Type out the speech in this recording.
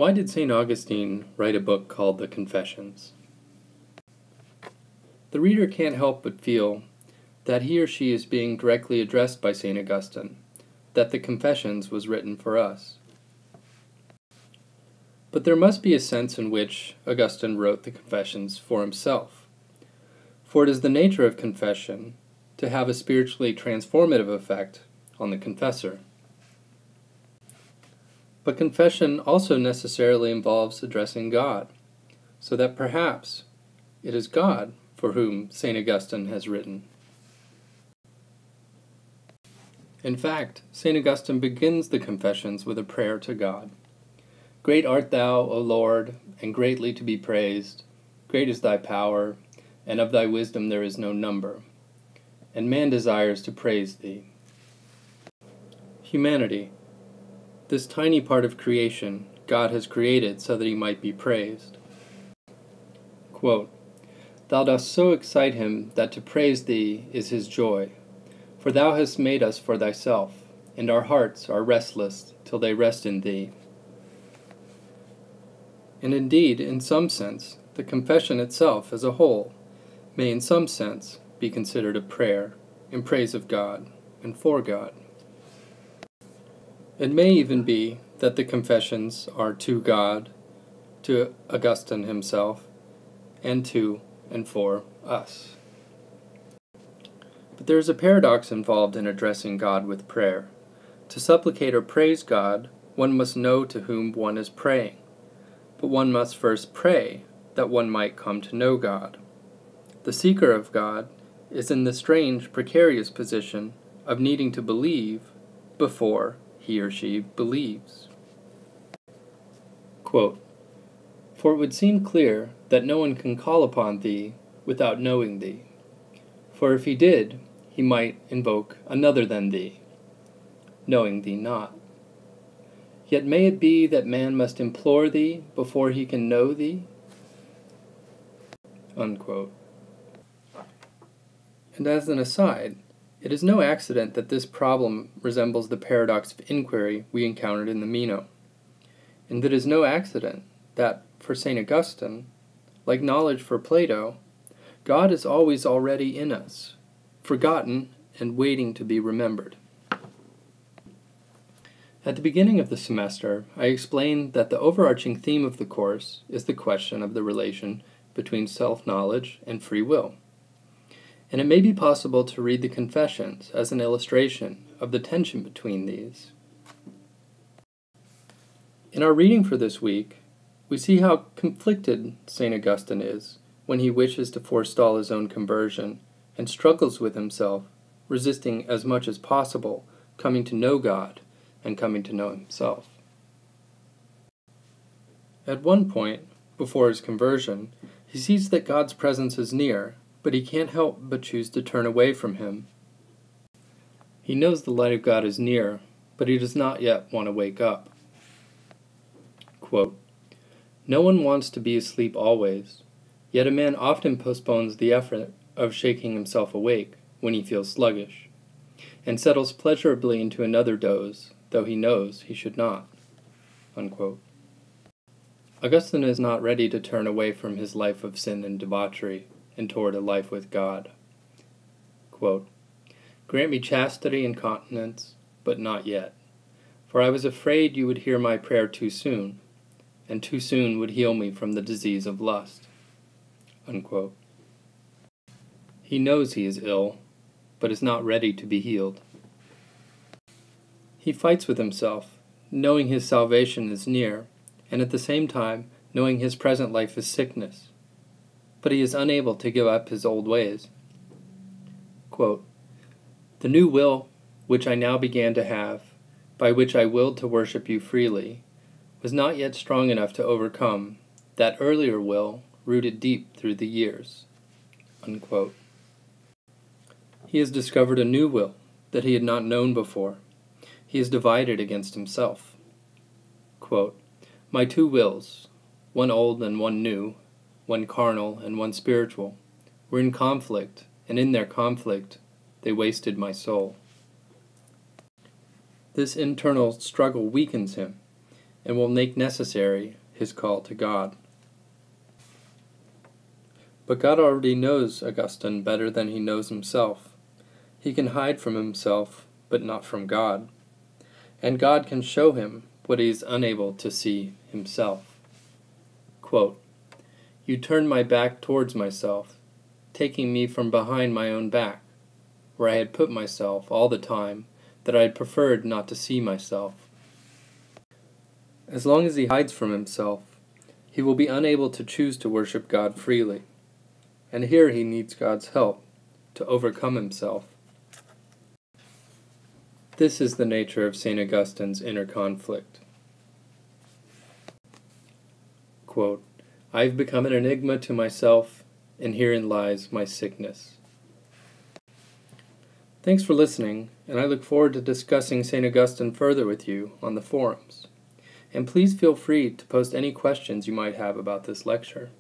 Why did St. Augustine write a book called the Confessions? The reader can't help but feel that he or she is being directly addressed by St. Augustine, that the Confessions was written for us. But there must be a sense in which Augustine wrote the Confessions for himself, for it is the nature of confession to have a spiritually transformative effect on the confessor. But confession also necessarily involves addressing God, so that perhaps it is God for whom St. Augustine has written. In fact, St. Augustine begins the Confessions with a prayer to God. Great art thou, O Lord, and greatly to be praised. Great is thy power, and of thy wisdom there is no number. And man desires to praise thee. Humanity, this tiny part of creation, God has created so that he might be praised. Quote, Thou dost so excite him that to praise thee is his joy. For thou hast made us for thyself, and our hearts are restless till they rest in thee. And indeed, in some sense, the confession itself as a whole may in some sense be considered a prayer in praise of God and for God. It may even be that the Confessions are to God, to Augustine himself, and to and for us. But there is a paradox involved in addressing God with prayer. To supplicate or praise God, one must know to whom one is praying, but one must first pray that one might come to know God. The seeker of God is in the strange, precarious position of needing to believe before he or she believes. Quote, For it would seem clear that no one can call upon thee without knowing thee. For if he did, he might invoke another than thee, knowing thee not. Yet may it be that man must implore thee before he can know thee? Unquote. And as an aside, it is no accident that this problem resembles the paradox of inquiry we encountered in the Meno. And it is no accident that, for St. Augustine, like knowledge for Plato, God is always already in us, forgotten and waiting to be remembered. At the beginning of the semester, I explained that the overarching theme of the course is the question of the relation between self-knowledge and free will. And it may be possible to read the Confessions as an illustration of the tension between these. In our reading for this week, we see how conflicted St. Augustine is when he wishes to forestall his own conversion and struggles with himself, resisting as much as possible coming to know God and coming to know himself. At one point, before his conversion, he sees that God's presence is near, but he can't help but choose to turn away from him. He knows the light of God is near, but he does not yet want to wake up. Quote, No one wants to be asleep always, yet a man often postpones the effort of shaking himself awake when he feels sluggish, and settles pleasurably into another doze, though he knows he should not. Unquote. Augustine is not ready to turn away from his life of sin and debauchery and toward a life with God. Quote, Grant me chastity and continence, but not yet, for I was afraid you would hear my prayer too soon, and too soon would heal me from the disease of lust. Unquote. He knows he is ill, but is not ready to be healed. He fights with himself, knowing his salvation is near, and at the same time knowing his present life is sickness. But he is unable to give up his old ways. Quote, The new will which I now began to have, by which I willed to worship you freely, was not yet strong enough to overcome that earlier will rooted deep through the years. Unquote. He has discovered a new will that he had not known before. He is divided against himself. Quote, My two wills, one old and one new, one carnal and one spiritual, were in conflict, and in their conflict they wasted my soul. This internal struggle weakens him, and will make necessary his call to God. But God already knows Augustine better than he knows himself. He can hide from himself, but not from God. And God can show him what he is unable to see himself. Quote, "You turned my back towards myself, taking me from behind my own back, where I had put myself all the time that I had preferred not to see myself." As long as he hides from himself, he will be unable to choose to worship God freely. And here he needs God's help to overcome himself. This is the nature of St. Augustine's inner conflict. Quote, "I have become an enigma to myself, and herein lies my sickness." Thanks for listening, and I look forward to discussing St. Augustine further with you on the forums. And please feel free to post any questions you might have about this lecture.